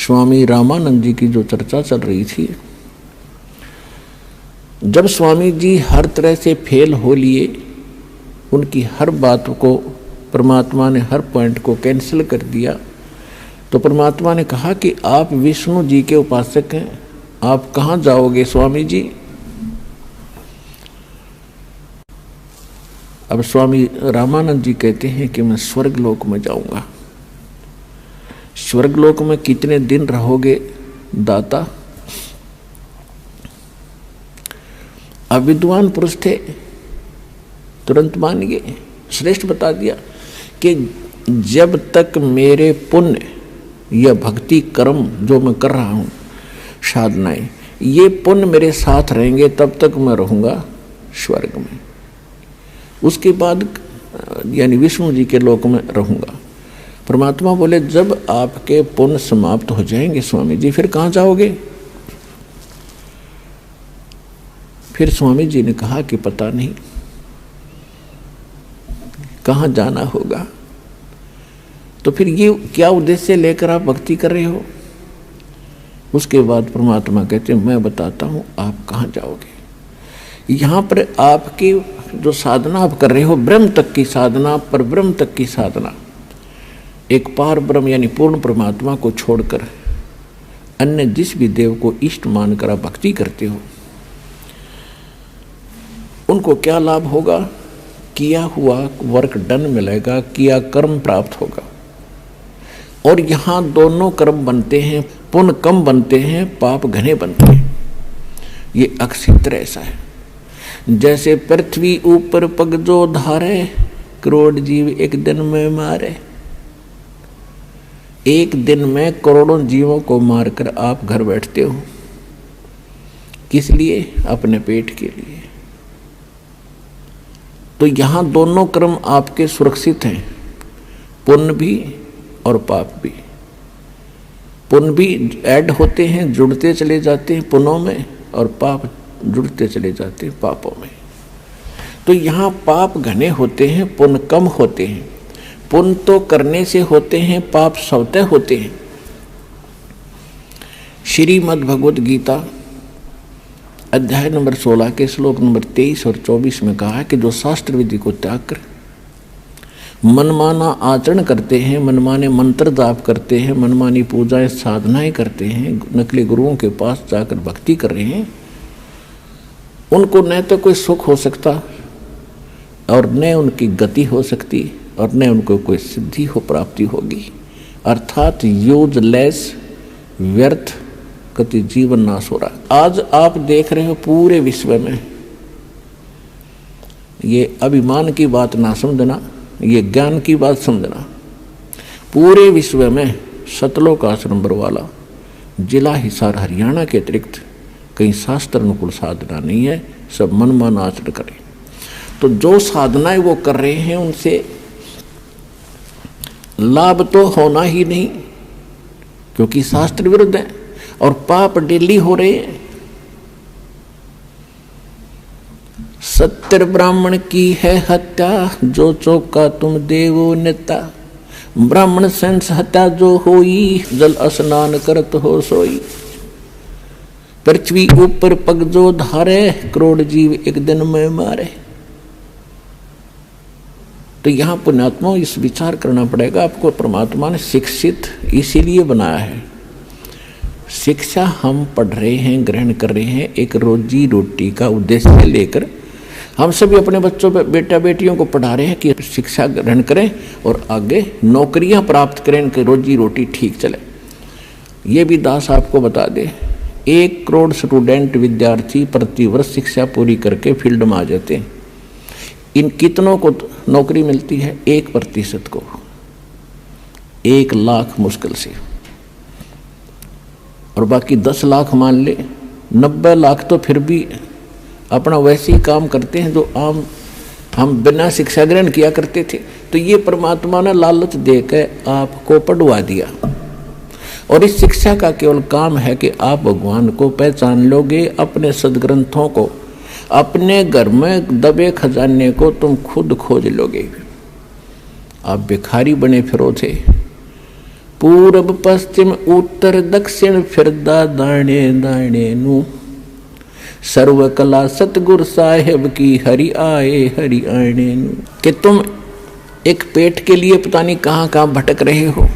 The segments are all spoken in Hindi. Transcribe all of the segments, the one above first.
स्वामी रामानंद जी की जो चर्चा चल रही थी, जब स्वामी जी हर तरह से फेल हो लिए, उनकी हर बात को परमात्मा ने, हर पॉइंट को कैंसिल कर दिया, तो परमात्मा ने कहा कि आप विष्णु जी के उपासक हैं, आप कहाँ जाओगे स्वामी जी? अब स्वामी रामानंद जी कहते हैं कि मैं स्वर्गलोक में जाऊंगा। स्वर्गलोक में कितने दिन रहोगे दाता? अब विद्वान पुरुष थे, तुरंत मान गए, श्रेष्ठ बता दिया कि जब तक मेरे पुण्य या भक्ति कर्म जो मैं कर रहा हूँ, साधनाएं, ये पुण्य मेरे साथ रहेंगे, तब तक मैं रहूँगा स्वर्ग में। उसके बाद यानी विष्णु जी के लोक में रहूँगा। परमात्मा बोले जब आपके पुण्य समाप्त हो जाएंगे स्वामी जी, फिर कहाँ जाओगे? फिर स्वामी जी ने कहा कि पता नहीं कहाँ जाना होगा। तो फिर ये क्या उद्देश्य लेकर आप भक्ति कर रहे हो? उसके बाद परमात्मा कहते हैं मैं बताता हूँ आप कहाँ जाओगे। यहाँ पर आपकी जो साधना आप कर रहे हो, ब्रह्म तक की साधना, पर ब्रह्म तक की साधना, एक पार ब्रह्म यानी पूर्ण परमात्मा को छोड़कर अन्य जिस भी देव को इष्ट मानकर आप भक्ति करते हो, उनको क्या लाभ होगा? किया हुआ वर्क डन मिलेगा, किया कर्म प्राप्त होगा। और यहाँ दोनों कर्म बनते हैं, पुण्य कम बनते हैं, पाप घने बनते हैं। ये अक्षित्र ऐसा है। जैसे पृथ्वी ऊपर पग जो धारे, करोड़ जीव एक दिन में मारे। एक दिन में करोड़ों जीवों को मारकर आप घर बैठते हो, किस लिए? अपने पेट के लिए। तो यहाँ दोनों कर्म आपके सुरक्षित हैं, पुण्य भी और पाप भी। पुण्य भी ऐड होते हैं, जुड़ते चले जाते हैं पुण्यों में, और पाप जुड़ते चले जाते हैं पापों में। तो यहाँ पाप घने होते हैं, पुण्य कम होते हैं। पुण्य तो करने से होते हैं, पाप स्वतः होते हैं। श्रीमद् भगवद गीता अध्याय नंबर 16 के श्लोक नंबर 23 और 24 में कहा है कि जो शास्त्र विधि को त्याग कर मनमाना आचरण करते हैं, मनमाने मंत्र जाप करते हैं, मनमानी पूजाएं साधनाएं करते हैं, नकली गुरुओं के पास जाकर भक्ति कर रहे हैं, उनको न तो कोई सुख हो सकता और न उनकी गति हो सकती और न उनको कोई सिद्धि हो, प्राप्ति होगी। अर्थात यूजलेस, व्यर्थ गति, जीवन नाश हो रहा। आज आप देख रहे हो पूरे विश्व में, ये अभिमान की बात ना समझना, ये ज्ञान की बात समझना। पूरे विश्व में सतलोक आश्रम बरवाला जिला हिसार हरियाणा के अतिरिक्त कहीं शास्त्र अनुकूल साधना नहीं है, सब मनमाना आचरण करें। तो जो साधनाएं वो कर रहे हैं उनसे लाभ तो होना ही नहीं, क्योंकि शास्त्र विरुद्ध है, और पाप डेली हो रहे हैं। सत्तर ब्राह्मण की है हत्या, जो चौका तुम देवो नेता। ब्राह्मण सेंस हत्या जो होई, जल स्नान करत हो सोई। पृथ्वी ऊपर पग जो धारे, करोड़ जीव एक दिन में मारे। तो यहाँ पुण्यात्मा इस विचार करना पड़ेगा आपको। परमात्मा ने शिक्षित इसीलिए बनाया है। शिक्षा हम पढ़ रहे हैं, ग्रहण कर रहे हैं, एक रोजी रोटी का उद्देश्य लेकर हम सभी अपने बच्चों पे, बेटा बेटियों को पढ़ा रहे हैं कि शिक्षा ग्रहण करें और आगे नौकरियां प्राप्त करें, इनकी रोजी रोटी ठीक चले। ये भी दास आपको बता दे, 1 करोड़ स्टूडेंट विद्यार्थी प्रतिवर्ष शिक्षा पूरी करके फील्ड में आ जाते हैं। इन कितनों को नौकरी मिलती है? 1% को। 1 लाख मुश्किल से, और बाकी 10 लाख मान ले, 90 लाख तो फिर भी अपना वैसे ही काम करते हैं जो आम हम बिना शिक्षा ग्रहण किया करते थे। तो ये परमात्मा ने लालच देकर आपको पढ़वा दिया, और इस शिक्षा का केवल काम है कि आप भगवान को पहचान लोगे। अपने सदग्रंथों को, अपने घर में दबे खजाने को तुम खुद खोज लोगे। आप भिखारी बने फिरो थे, पूरब पश्चिम उत्तर दक्षिण फिरदा दाणे दाणे नू, सर्व कला सतगुर साहेब की हरि आए हरि आने नू। कि तुम एक पेट के लिए पता नहीं कहाँ कहाँ भटक रहे हो,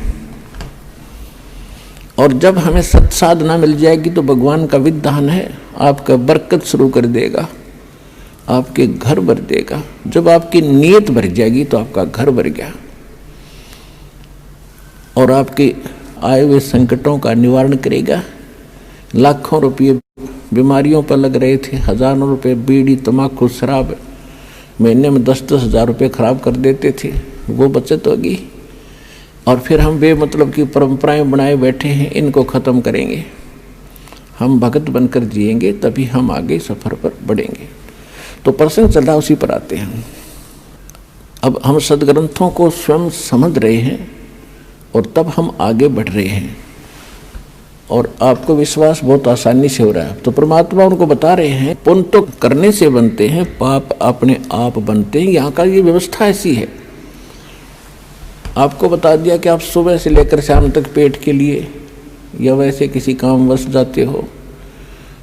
और जब हमें सत साधना मिल जाएगी तो भगवान का विधान है आपका बरकत शुरू कर देगा, आपके घर भर देगा। जब आपकी नीयत भर जाएगी तो आपका घर भर गया, और आपके आए हुए संकटों का निवारण करेगा। लाखों रुपये बीमारियों पर लग रहे थे, हजारों रुपये बीड़ी तम्बाकू शराब, महीने में 10-10 हज़ार रुपये खराब कर देते थे, वो बचत होगी। और फिर हम बेमतलब की परंपराएं बनाए बैठे हैं, इनको ख़त्म करेंगे, हम भगत बनकर जिएंगे, तभी हम आगे सफ़र पर बढ़ेंगे। तो प्रसंग चल रहा, उसी पर आते हैं। अब हम सदग्रंथों को स्वयं समझ रहे हैं और तब हम आगे बढ़ रहे हैं, और आपको विश्वास बहुत आसानी से हो रहा है। तो परमात्मा उनको बता रहे हैं पुण्य तो करने से बनते हैं, पाप अपने आप बनते हैं। यहाँ का ये व्यवस्था ऐसी है। आपको बता दिया कि आप सुबह से लेकर शाम तक पेट के लिए या वैसे किसी काम वश जाते हो,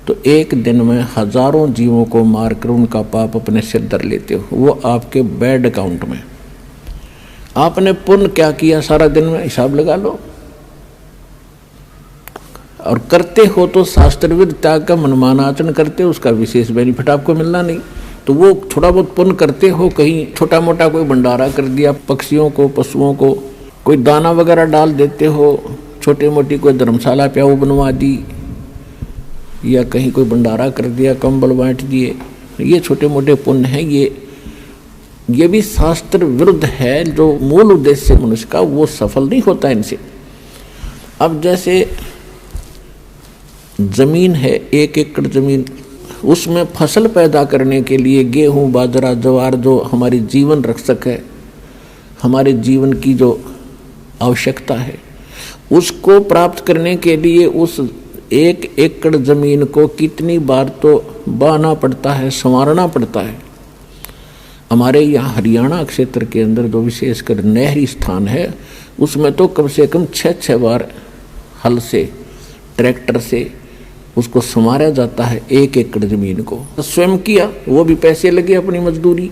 तो एक दिन में हजारों जीवों को मारकर उनका पाप अपने सिर धर लेते हो, वो आपके बैड अकाउंट में। आपने पुण्य क्या किया सारा दिन में हिसाब लगा लो, और करते हो तो शास्त्रविद त्याग का मनमाना आचरण करते हो, उसका विशेष बेनिफिट आपको मिलना नहीं। तो वो थोड़ा बहुत पुण्य करते हो, कहीं छोटा मोटा कोई भंडारा कर दिया, पक्षियों को पशुओं को कोई दाना वगैरह डाल देते हो, छोटी मोटी कोई धर्मशाला प्याऊ बनवा दी, या कहीं कोई भंडारा कर दिया, कंबल बांट दिए, ये छोटे मोटे पुण्य हैं। ये भी शास्त्र विरुद्ध है। जो मूल उद्देश्य मनुष्य का वो सफल नहीं होता इनसे। अब जैसे जमीन है, 1 एकड़ जमीन, उसमें फसल पैदा करने के लिए गेहूं बाजरा ज्वार, जो हमारी जीवन रक्षक है, हमारे जीवन की जो आवश्यकता है, उसको प्राप्त करने के लिए उस 1 एकड़ जमीन को कितनी बार तो बाना पड़ता है, संवारना पड़ता है। हमारे यहाँ हरियाणा क्षेत्र के अंदर जो विशेषकर नहरी स्थान है, उसमें तो कम से कम 6-6 बार हल से, ट्रैक्टर से उसको संवारा जाता है 1 एकड़ जमीन को। स्वयं किया, वो भी पैसे लगे अपनी मजदूरी,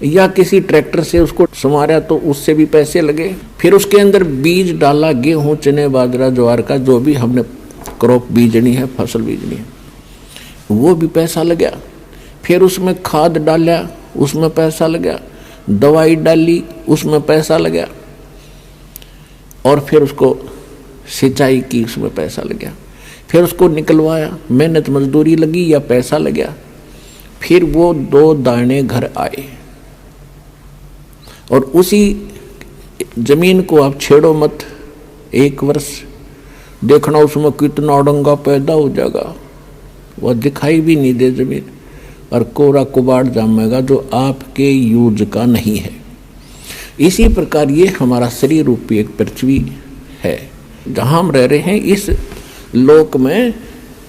या किसी ट्रैक्टर से उसको संवारा तो उससे भी पैसे लगे। फिर उसके अंदर बीज डाला, गेहूं चने बाजरा ज्वार का, जो भी हमने क्रॉप बीजनी है, फसल बीजनी है, वो भी पैसा लगा। फिर उसमें खाद डाला, उसमें पैसा लगा, दवाई डाली, उसमें पैसा लगा, और फिर उसको सिंचाई की, उसमें पैसा लगा। फिर उसको निकलवाया, मेहनत मजदूरी लगी या पैसा लगा। फिर वो 2 दाने घर आए, और उसी जमीन को आप छेड़ो मत, 1 वर्ष देखना उसमें कितना अड़ंगा पैदा हो जाएगा, वह दिखाई भी नहीं दे जमीन, और कोरा कुबाड़ जामेगा जो आपके यूज का नहीं है। इसी प्रकार ये हमारा शरीर रूपी एक पृथ्वी है, जहाँ हम रह रहे हैं। इस लोक में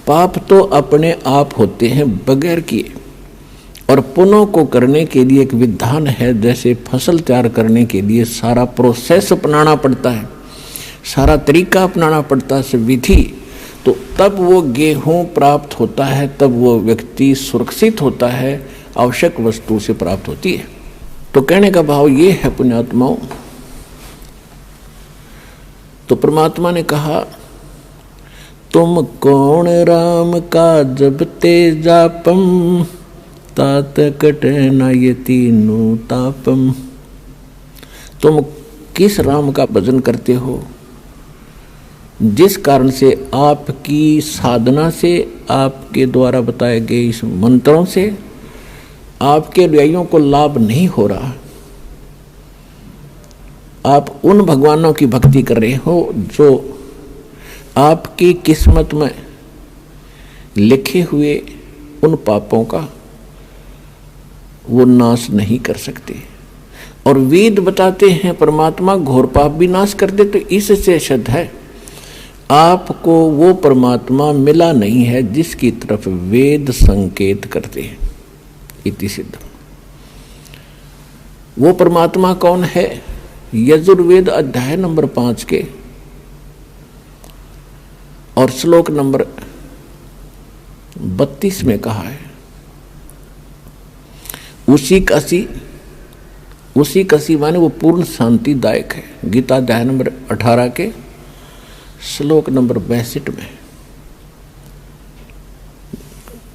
पाप तो अपने आप होते हैं बगैर किए, और पुण्यों को करने के लिए एक विधान है। जैसे फसल तैयार करने के लिए सारा प्रोसेस अपनाना पड़ता है, सारा तरीका अपनाना पड़ता है, विधि, तो तब वो गेहूं प्राप्त होता है, तब वो व्यक्ति सुरक्षित होता है, आवश्यक वस्तु से प्राप्त होती है। तो कहने का भाव ये है पुण्यात्माओं, तो परमात्मा ने कहा तुम कौन राम का जपते जापम, तात कटे न ये तीनों तापम। तुम किस राम का भजन करते हो, जिस कारण से आपकी साधना से, आपके द्वारा बताए गए इस मंत्रों से आपके अनुयायियों को लाभ नहीं हो रहा। आप उन भगवानों की भक्ति कर रहे हो जो आपकी किस्मत में लिखे हुए उन पापों का वो नाश नहीं कर सकते। और वेद बताते हैं परमात्मा घोर पाप भी नाश कर दे। तो इससे सिद्ध है आपको वो परमात्मा मिला नहीं है जिसकी तरफ वेद संकेत करते हैं। इति सिद्ध। वो परमात्मा कौन है? यजुर्वेद अध्याय नंबर 5 के और श्लोक नंबर 32 में कहा है उसी कसी माने वो पूर्ण शांतिदायक है। गीता अध्याय नंबर 18 के श्लोक नंबर 62 में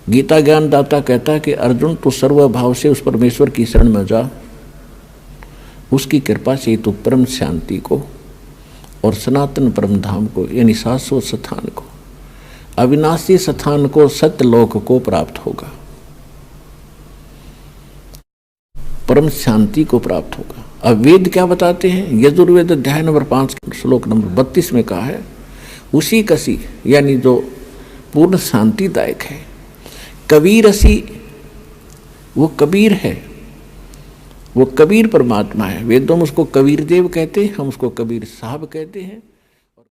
गीता ज्ञानदाता कहता है कि अर्जुन तू सर्वभाव से उस परमेश्वर की शरण में जा, उसकी कृपा से तू परम शांति को और सनातन परम धाम को यानी शाश्वत स्थान को, अविनाशी स्थान को, सत्यलोक को प्राप्त होगा, परम शांति को प्राप्त होगा। अब वेद क्या बताते हैं? यजुर्वेद अध्याय नंबर 5 श्लोक नंबर 32 में कहा है उसी कसी यानी जो पूर्ण शांतिदायक है। कबीरसी वो कबीर है, वो कबीर परमात्मा है। वेदों में उसको कबीर देव कहते हैं, हम उसको कबीर साहब कहते हैं।